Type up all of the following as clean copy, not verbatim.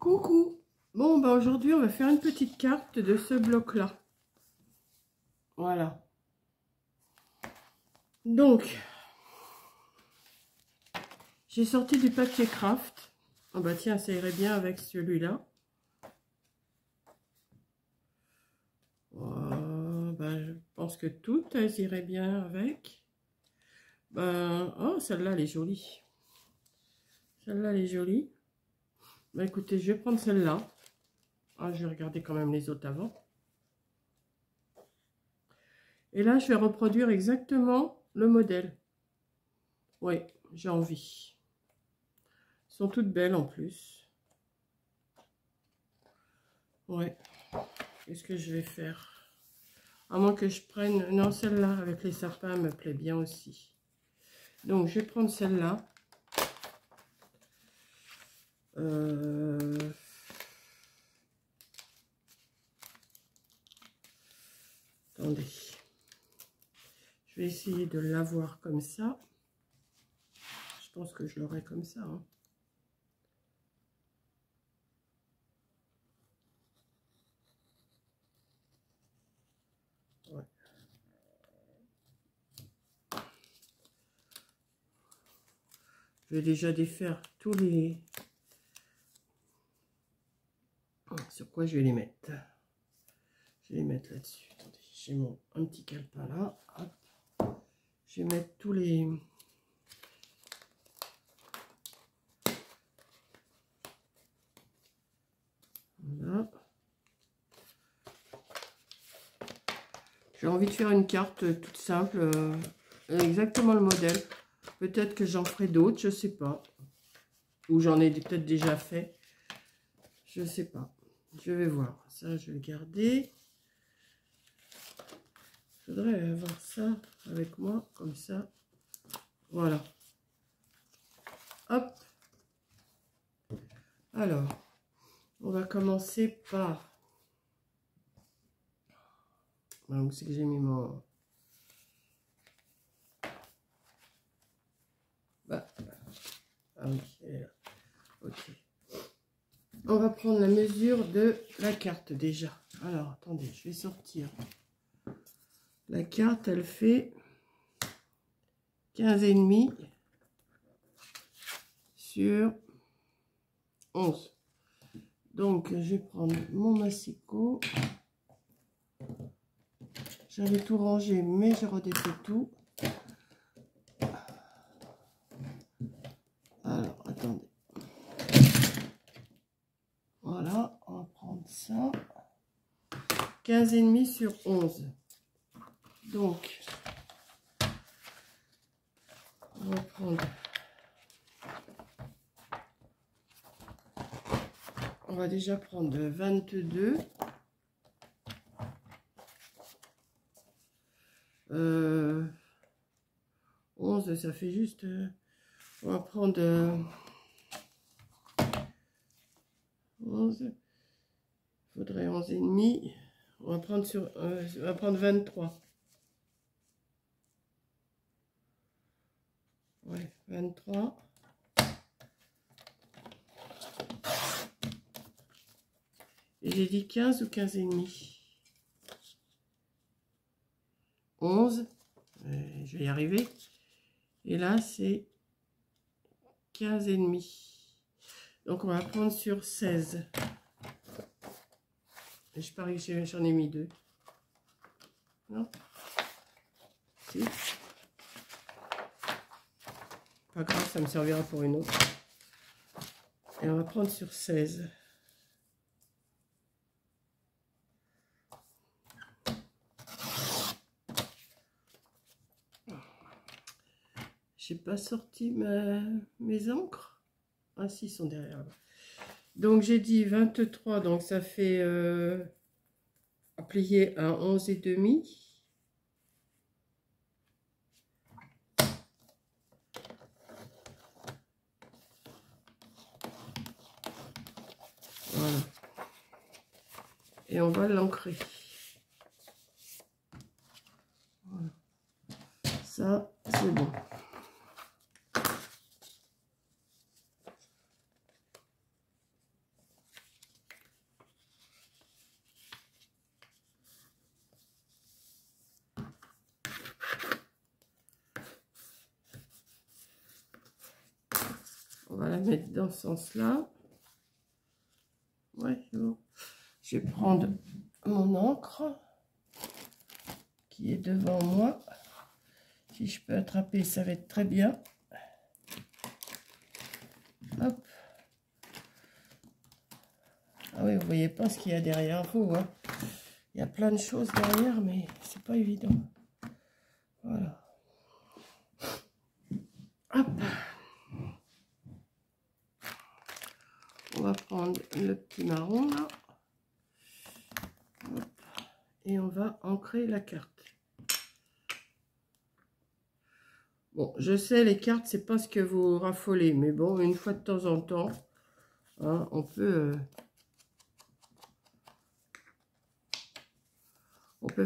Coucou. Bon, bah aujourd'hui, on va faire une petite carte de ce bloc-là. Voilà. Donc, j'ai sorti du papier craft. Ah bah tiens, ça irait bien avec celui-là. Bah, je pense que toutes, elles iraient bien avec. Ben, oh, celle-là, elle est jolie. Celle-là, elle est jolie. Bah écoutez, je vais prendre celle-là. Ah, je vais regarder quand même les autres avant. Et là, je vais reproduire exactement le modèle. Oui, j'ai envie. Elles sont toutes belles en plus. Ouais. Qu'est-ce que je vais faire? À moins que je prenne... Non, celle-là, avec les sapins, me plaît bien aussi. Donc, je vais prendre celle-là. Attendez. Je vais essayer de l'avoir comme ça. Je pense que je l'aurai comme ça. Hein. Ouais. Je vais déjà défaire tous les... Sur quoi je vais les mettre? Je vais les mettre là-dessus. Attendez, j'ai un petit calepin là. Hop. Je vais mettre tous les... Voilà. J'ai envie de faire une carte toute simple, exactement le modèle. Peut-être que j'en ferai d'autres, je sais pas. Ou j'en ai peut-être déjà fait. Je sais pas. Je vais voir. Ça, je vais le garder. Je voudrais avoir ça avec moi, comme ça. Voilà. Hop. Alors, on va commencer par... Où c'est que j'ai mis mon... Bah. Ah oui, elle est là. Ok. On va prendre la mesure de la carte déjà. Alors, attendez, je vais sortir. La carte, elle fait 15,5 sur 11. Donc, je vais prendre mon massicot. J'avais tout rangé, mais j'ai redéfait tout. Alors, attendez. Voilà, on va prendre ça. 15,5 sur 11. Donc, on va prendre... On va déjà prendre 22. 11, ça fait juste... on va prendre 11. Il faudrait 11,5. On va prendre sur... on va prendre 23. Ouais, 23. Et j'ai dit 15 ou 15,5. 11. Je vais y arriver. Et là, c'est 15,5. Donc, on va prendre sur 16. Et je parie que j'en ai mis 2. Non? Si. Pas grave, ça me servira pour une autre. Et on va prendre sur 16. J'ai pas sorti mes encres. Ah si, ils sont derrière. Donc j'ai dit 23, donc ça fait à plier à 11,5. Voilà. Et on va l'ancrer. Voilà. Ça, c'est bon. On va la mettre dans ce sens-là. Ouais, c'est bon. Je vais prendre mon encre qui est devant moi. Si je peux attraper, ça va être très bien. Hop. Ah oui, vous voyez pas ce qu'il y a derrière vous, hein. Il y a plein de choses derrière, mais c'est pas évident. Voilà. Hop. On va prendre le petit marron là. Hop. Et on va ancrer la carte. Bon, je sais, les cartes, c'est pas ce que vous raffolez, mais bon, une fois de temps en temps, hein, on peut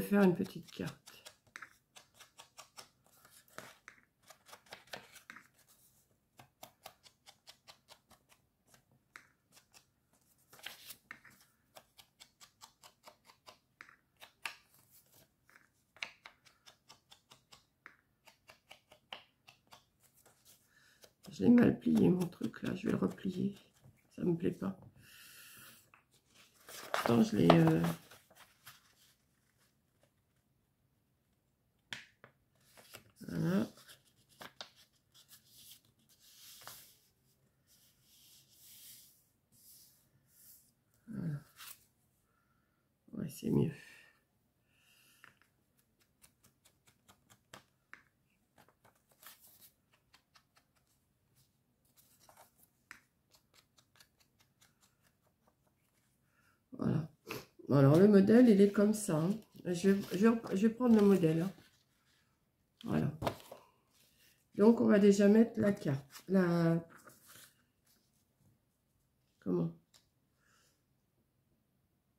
faire une petite carte. Je l'ai mal plié mon truc là, je vais le replier. Ça me plaît pas. Pourtant, je l'ai... Voilà. Voilà. Ouais, c'est mieux. Voilà. Alors, le modèle, il est comme ça. Hein. Je vais prendre le modèle. Hein. Voilà. Donc, on va déjà mettre la carte. Comment?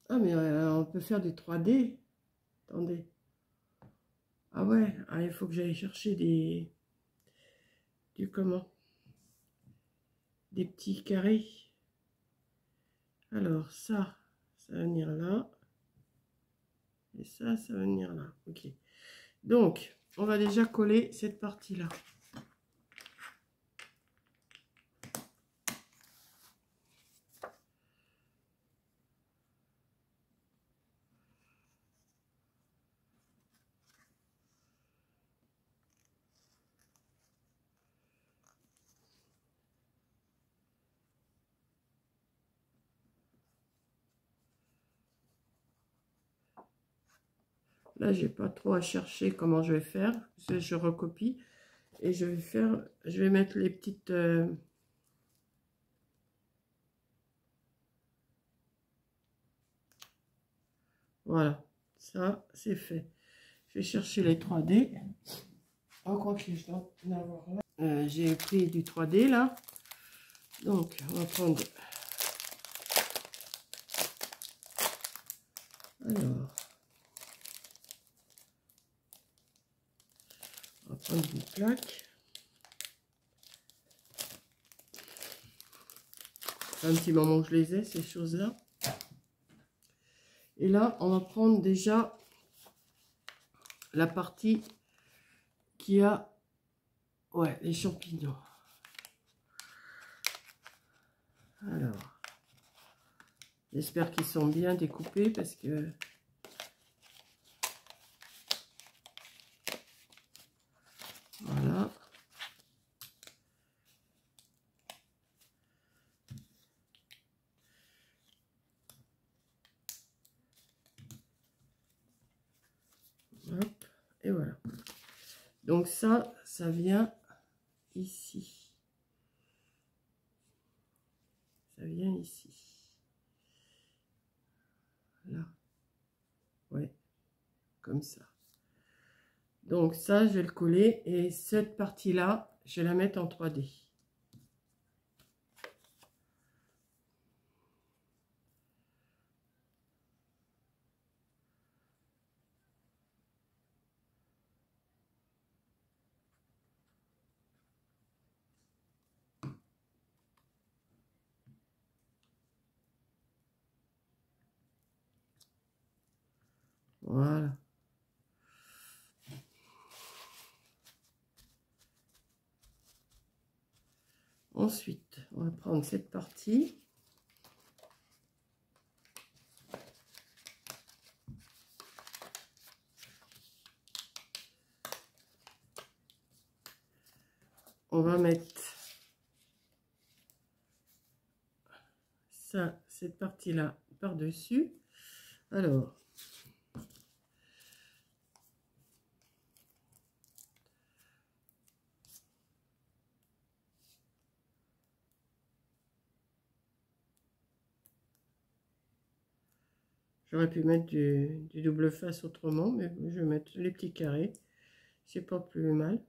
Ah, mais on peut faire du 3D. Attendez. Ah ouais, ah, il faut que j'aille chercher comment? Des petits carrés. Alors, ça va venir là. Et ça va venir là. Ok. Donc, on va déjà coller cette partie-là. Là, j'ai pas trop à chercher comment je vais faire. Je recopie et je vais mettre les petites... Voilà, ça, c'est fait. Je vais chercher les 3D. On croit que je dois en avoir là. J'ai pris du 3D là. Donc, on va prendre... Alors... On va prendre une plaque. Un petit moment que je les ai, ces choses-là. Et là, on va prendre déjà la partie qui a, ouais, les champignons. Alors, j'espère qu'ils sont bien découpés parce que... Voilà. Hop, et voilà. Donc ça vient ici. Ça vient ici. Là. Ouais, comme ça. Donc ça, je vais le coller. Et cette partie-là, je vais la mettre en 3D. Voilà. Ensuite, on va prendre cette partie. On va mettre ça, cette partie-là par-dessus. Alors, j'aurais pu mettre du double face autrement, mais je vais mettre les petits carrés. C'est pas plus mal.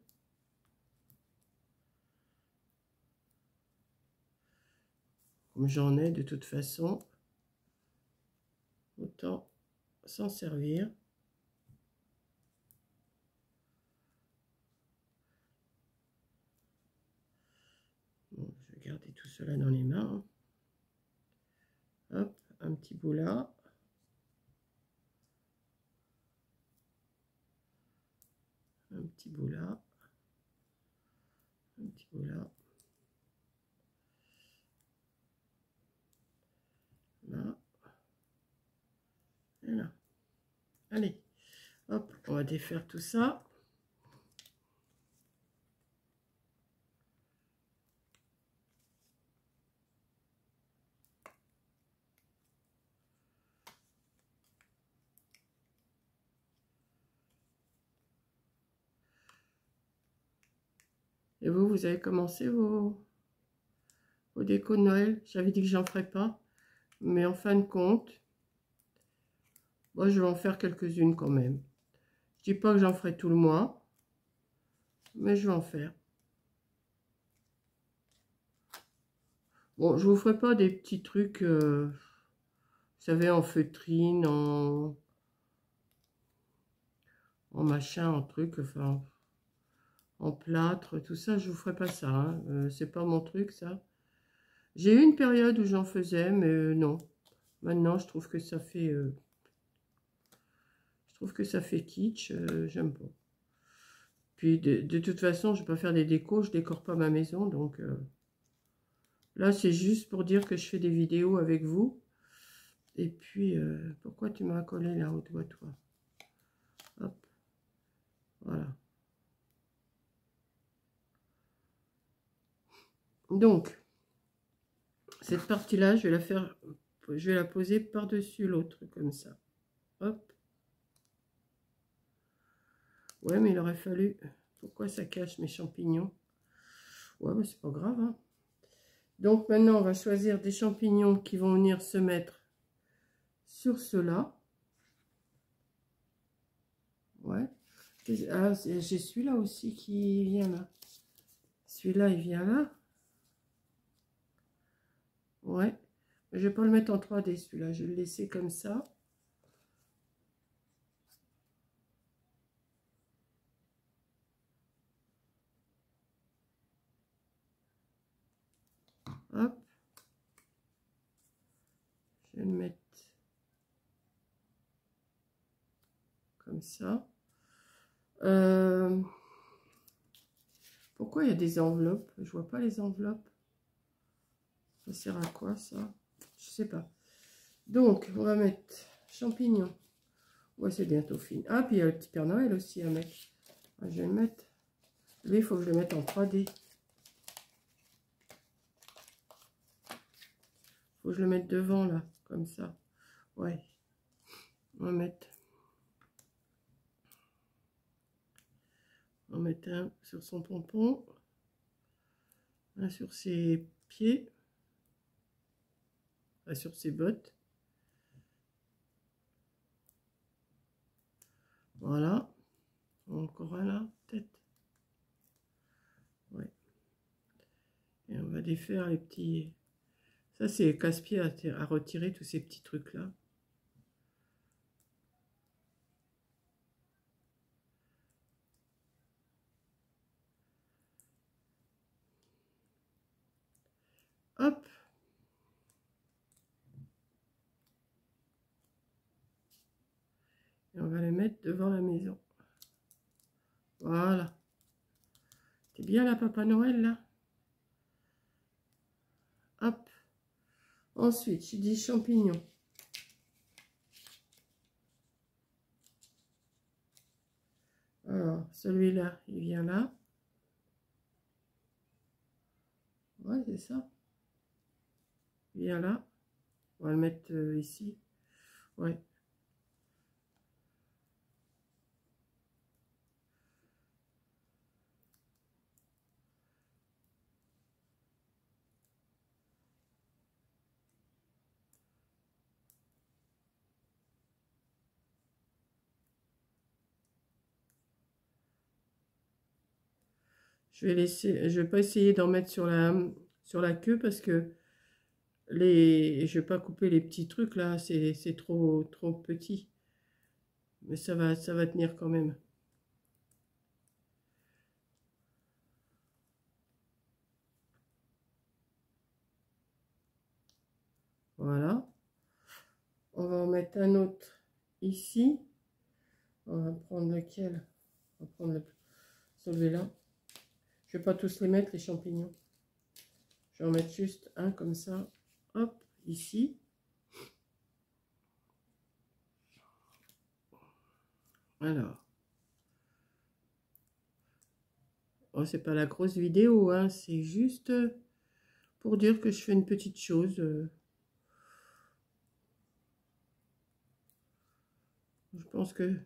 Comme j'en ai de toute façon, autant s'en servir. Bon, je vais garder tout cela dans les mains. Hop, un petit bout là. Un petit bout là. Un petit bout là. Là. Et là. Allez, hop, on va défaire tout ça. Et vous, vous avez commencé vos décos de Noël? J'avais dit que j'en ferais pas, mais en fin de compte, moi je vais en faire quelques-unes quand même. Je dis pas que j'en ferai tout le mois, mais je vais en faire. Bon, je vous ferai pas des petits trucs, vous savez, en feutrine, en machin, en truc, enfin, en plâtre, tout ça, je vous ferai pas ça. Hein. C'est pas mon truc, ça. J'ai eu une période où j'en faisais, mais non. Maintenant, je trouve que ça fait, kitsch. J'aime pas. Puis de toute façon, je vais pas faire des décos, je décore pas ma maison, donc là, c'est juste pour dire que je fais des vidéos avec vous. Et puis, pourquoi tu m'as collé là au doigt, toi? Hop, voilà. Donc, cette partie-là, je vais la poser par-dessus l'autre, comme ça. Hop. Ouais, mais il aurait fallu... Pourquoi ça cache mes champignons? Ouais, mais c'est pas grave, hein. Donc, maintenant, on va choisir des champignons qui vont venir se mettre sur cela. Ouais. Ah, j'ai celui-là aussi qui vient là. Celui-là, il vient là. Ouais. Je vais pas le mettre en 3D, celui-là. Je vais le laisser comme ça. Hop. Je vais le mettre comme ça. Pourquoi il y a des enveloppes? Je vois pas les enveloppes. Ça sert à quoi, ça? Je sais pas. Donc, on va mettre champignons. Ouais, c'est bientôt fini. Ah, puis il y a le petit Père Noël aussi à mettre. Ah, je vais le mettre. Lui, il faut que je le mette en 3D. Faut que je le mette devant, là, comme ça. Ouais. On va mettre... On va mettre un sur son pompon. Un sur ses pieds. Un sur ses bottes. Voilà. Encore un là, peut-être. Ouais. Et on va défaire les petits... Ça, c'est casse-pied à retirer, tous ces petits trucs-là. Hop. Et on va les mettre devant la maison. Voilà. T'es bien là, Papa Noël, là? Ensuite, j'ai dit champignons. Alors, celui-là, il vient là. Ouais, c'est ça. Il vient là. On va le mettre ici. Ouais. Je vais laisser, je vais pas essayer d'en mettre sur la queue parce que je vais pas couper les petits trucs là, c'est trop petit. Mais ça va tenir quand même. Voilà. On va en mettre un autre ici. On va prendre lequel? On va prendre celui-là. Je vais pas tous les mettre, les champignons. Je vais en mettre juste un comme ça. Hop, ici. Alors. Oh, c'est pas la grosse vidéo, hein. C'est juste pour dire que je fais une petite chose. Je pense que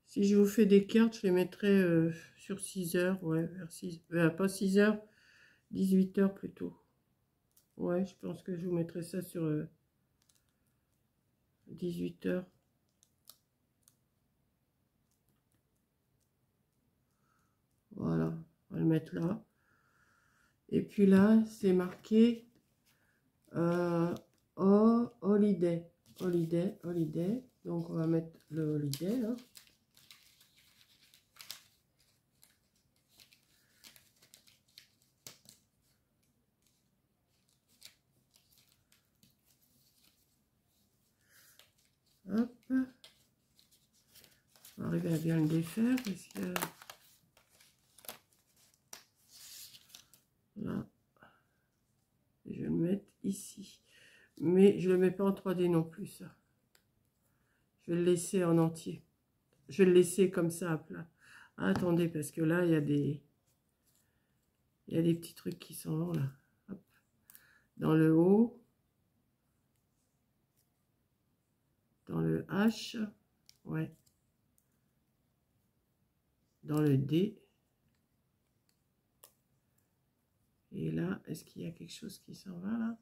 si je vous fais des cartes, je les mettrai sur 6 heures. Ouais, vers 6, pas 6 heures, 18 heures plutôt. Ouais, je pense que je vous mettrai ça sur 18 heures. Voilà, on va le mettre là. Et puis là, c'est marqué holiday. Holiday, holiday. Donc, on va mettre le holiday là. Hop. On va arriver à bien le défaire parce que là, je vais le mettre ici. Mais je ne le mets pas en 3D non plus, ça. Je vais le laisser en entier. Je vais le laisser comme ça à plat. Ah, attendez, parce que là, il y a des petits trucs qui sont là. Hop. Dans le haut. Dans le H. Ouais. Dans le D. Et là, est-ce qu'il y a quelque chose qui s'en va là?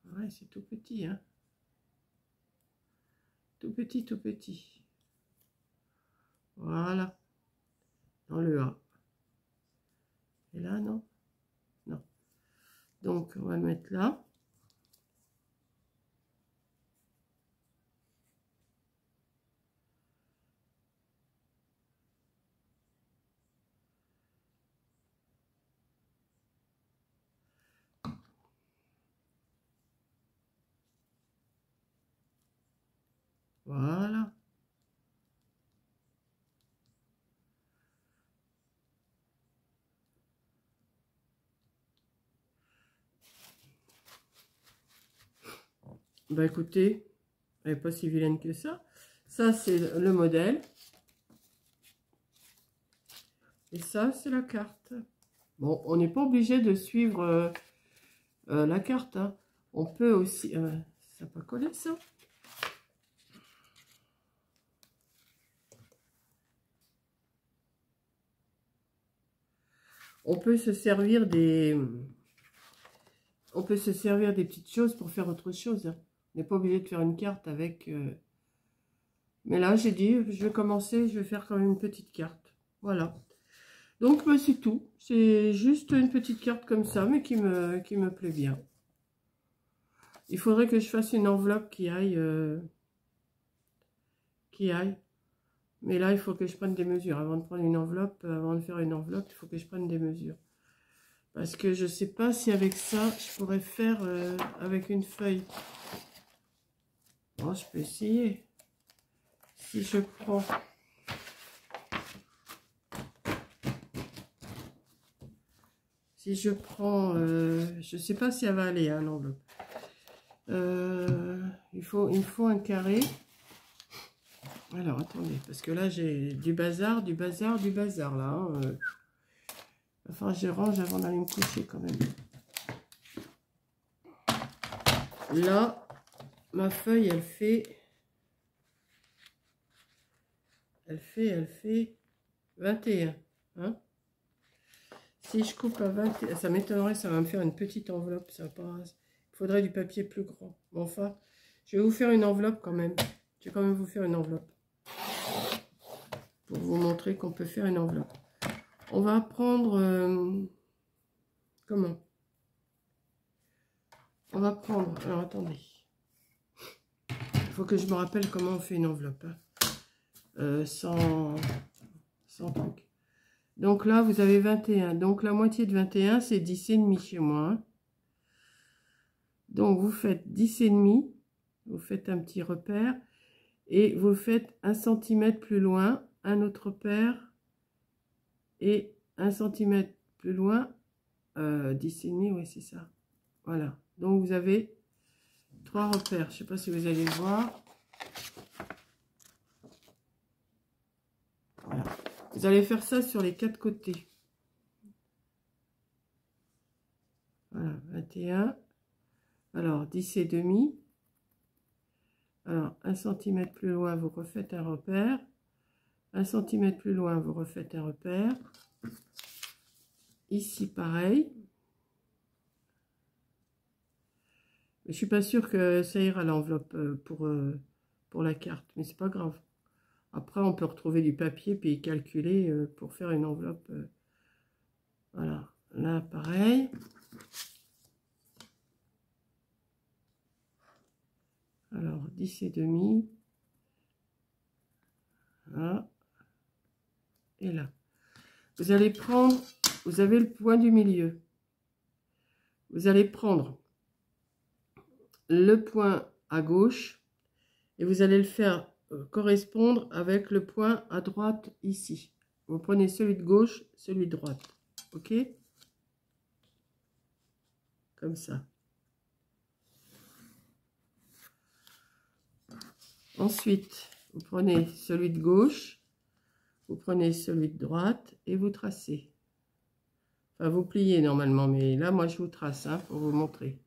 Ouais, c'est tout petit, hein. Tout petit, tout petit. Voilà. Dans le A. Et là, non? Non. Donc, on va le mettre là. Voilà. Bah écoutez, elle n'est pas si vilaine que ça. Ça, c'est le modèle. Et ça, c'est la carte. Bon, on n'est pas obligé de suivre la carte, hein. On peut aussi... ça n'a pas collé, ça? On peut se servir des... On peut se servir des petites choses pour faire autre chose, hein. On n'est pas obligé de faire une carte avec... Mais là, j'ai dit, je vais commencer, je vais faire quand même une petite carte. Voilà. Donc, bah, c'est tout. C'est juste une petite carte comme ça, mais qui me plaît bien. Il faudrait que je fasse une enveloppe qui aille. Mais là, il faut que je prenne des mesures. Avant de prendre une enveloppe, avant de faire une enveloppe, il faut que je prenne des mesures. Parce que je ne sais pas si avec ça, je pourrais faire avec une feuille. Bon, je peux essayer. Si je prends... Si je prends Je sais pas si elle va aller, hein, l'enveloppe. Il me faut un carré. Alors, attendez, parce que là, j'ai du bazar, là. Hein, Enfin, je range avant d'aller me coucher, quand même. Là, ma feuille, elle fait 21. Hein? Si je coupe à 21, ça m'étonnerait, ça va me faire une petite enveloppe. Ça va pas... Il faudrait du papier plus grand. Bon, enfin, je vais vous faire une enveloppe quand même. Je vais quand même vous faire une enveloppe. Pour vous montrer qu'on peut faire une enveloppe. On va prendre... comment? On va prendre... Alors, attendez. Il faut que je me rappelle comment on fait une enveloppe. Hein. Sans truc. Donc là, vous avez 21. Donc la moitié de 21, c'est 10,5 chez moi. Hein. Donc vous faites 10,5. Vous faites un petit repère. Et vous faites 1 cm plus loin, un autre repère. Et 1 cm plus loin, 10,5, oui, c'est ça. Voilà. Donc vous avez 3 repères. Je ne sais pas si vous allez le voir. Voilà. Vous allez faire ça sur les 4 côtés. Voilà, 21. Alors, 10,5. Alors, 1 cm plus loin, vous refaites un repère. 1 cm plus loin, vous refaites un repère. Ici, pareil. Mais je suis pas sûre que ça ira l'enveloppe pour la carte, mais c'est pas grave. Après, on peut retrouver du papier puis calculer pour faire une enveloppe. Voilà, là, pareil. Alors, 10,5. Là. Et là. Vous allez prendre, vous avez le point du milieu. Vous allez prendre le point à gauche et vous allez le faire correspondre avec le point à droite ici. Vous prenez celui de gauche, celui de droite. Ok? Comme ça. Ensuite, vous prenez celui de gauche, vous prenez celui de droite et vous tracez. Enfin, vous pliez normalement, mais là, moi, je vous trace hein, pour vous montrer.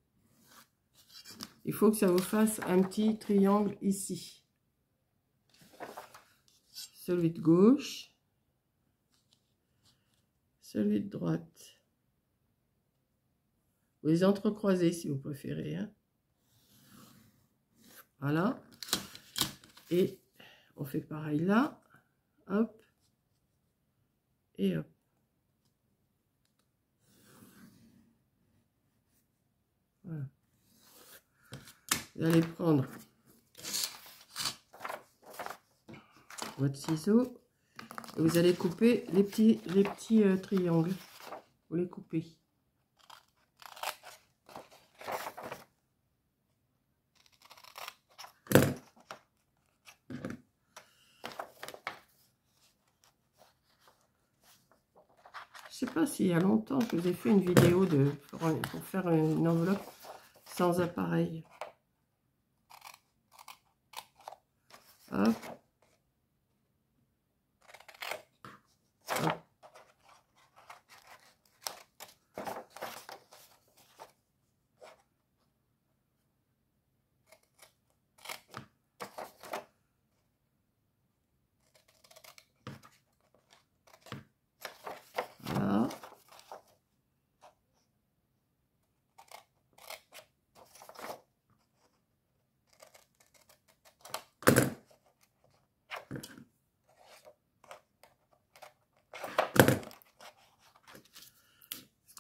Il faut que ça vous fasse un petit triangle ici. Celui de gauche, celui de droite. Vous les entrecroisez si vous préférez. Hein. Voilà. Et on fait pareil là. Hop. Et hop. Voilà. Vous allez prendre votre ciseau et vous allez couper les petits triangles. Vous les coupez. Je sais pas s'il y a longtemps que je vous ai fait une vidéo pour faire une enveloppe sans appareil. Hop. Hop. Voilà.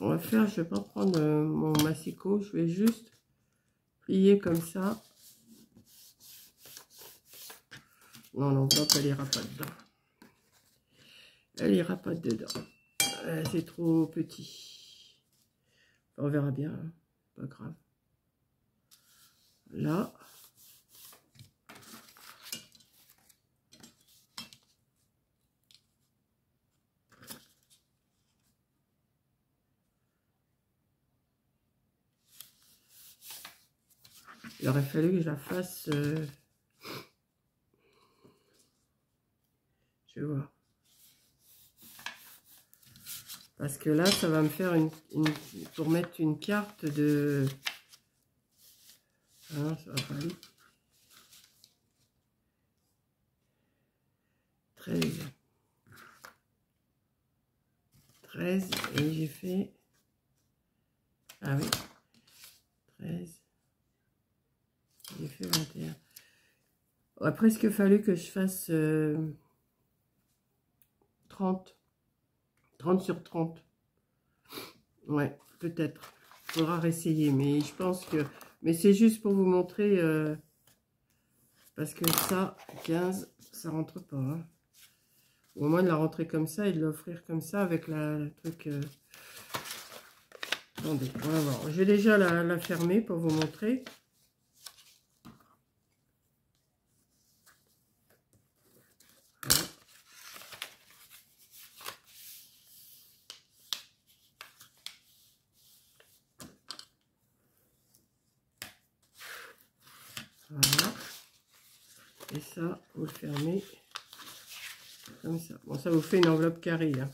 On va faire, je vais pas prendre mon massicot, je vais juste plier comme ça. Non, l'enveloppe, elle ira pas dedans. Elle ira pas dedans. C'est trop petit. On verra bien, hein. Pas grave. Là. Il aurait fallu que je la fasse... je vais voir. Parce que là, ça va me faire pour mettre une carte de... Ah non, ça va pas aller. 13. Et j'ai fait... Ah oui. 13. J'ai fait 21. Il aurait presque fallu que je fasse 30. 30 sur 30. Ouais, peut-être. Il faudra réessayer, mais je pense que... Mais c'est juste pour vous montrer... parce que ça, 15, ça rentre pas. Hein. Au moins de la rentrer comme ça et de l'offrir comme ça avec le truc... Attendez, on va voir. Je vais déjà la fermer pour vous montrer. Voilà. Et ça, vous le fermez comme ça. Bon, ça vous fait une enveloppe carrée. Hein.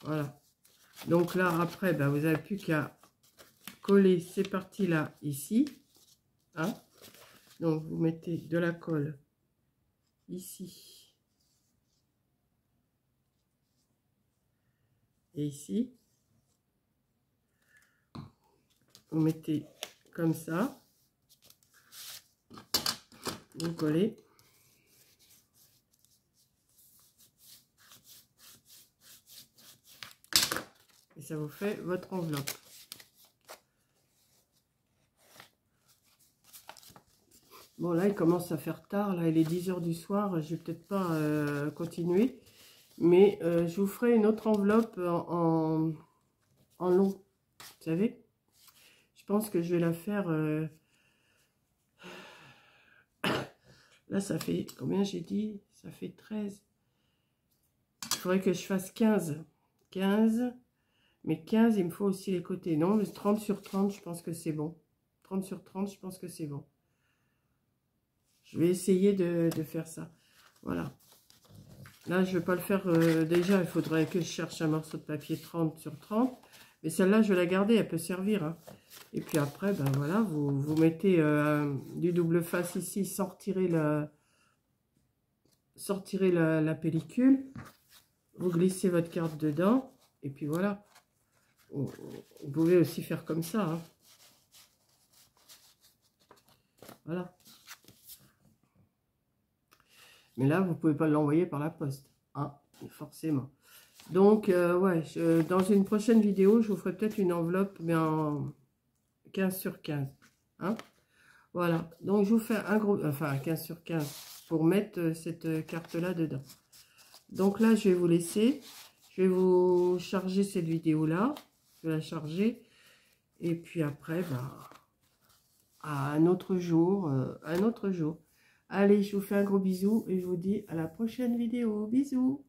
Voilà. Donc là, après, ben, vous n'avez plus qu'à coller ces parties-là ici. Hein. Donc, vous mettez de la colle ici et ici. Vous mettez comme ça. Vous collez. Et ça vous fait votre enveloppe. Bon, là, il commence à faire tard. Là, il est 10 h du soir. Je vais peut-être pas continuer. Mais je vous ferai une autre enveloppe en long. Vous savez? Je pense que je vais la faire... Là, ça fait... Combien j'ai dit? Ça fait 13. Il faudrait que je fasse 15. 15. Mais 15, il me faut aussi les côtés. Non, mais 30 sur 30, je pense que c'est bon. 30 sur 30, je pense que c'est bon. Je vais essayer de faire ça. Voilà. Là, je ne vais pas le faire déjà. Il faudrait que je cherche un morceau de papier 30 sur 30. Mais celle-là, je vais la garder. Elle peut servir. Hein. Et puis après, ben voilà, vous mettez du double face ici sans retirer la pellicule. Vous glissez votre carte dedans. Et puis voilà. Vous pouvez aussi faire comme ça. Hein. Voilà. Mais là, vous ne pouvez pas l'envoyer par la poste. Hein, forcément. Donc, ouais, dans une prochaine vidéo, je vous ferai peut-être une enveloppe, mais en 15 sur 15. Hein. Voilà. Donc, je vous fais un gros... Enfin, 15 sur 15 pour mettre cette carte-là dedans. Donc là, je vais vous laisser. Je vais vous charger cette vidéo-là. Je vais la charger. Et puis après, bah, à un autre jour. Allez, je vous fais un gros bisou et je vous dis à la prochaine vidéo. Bisous!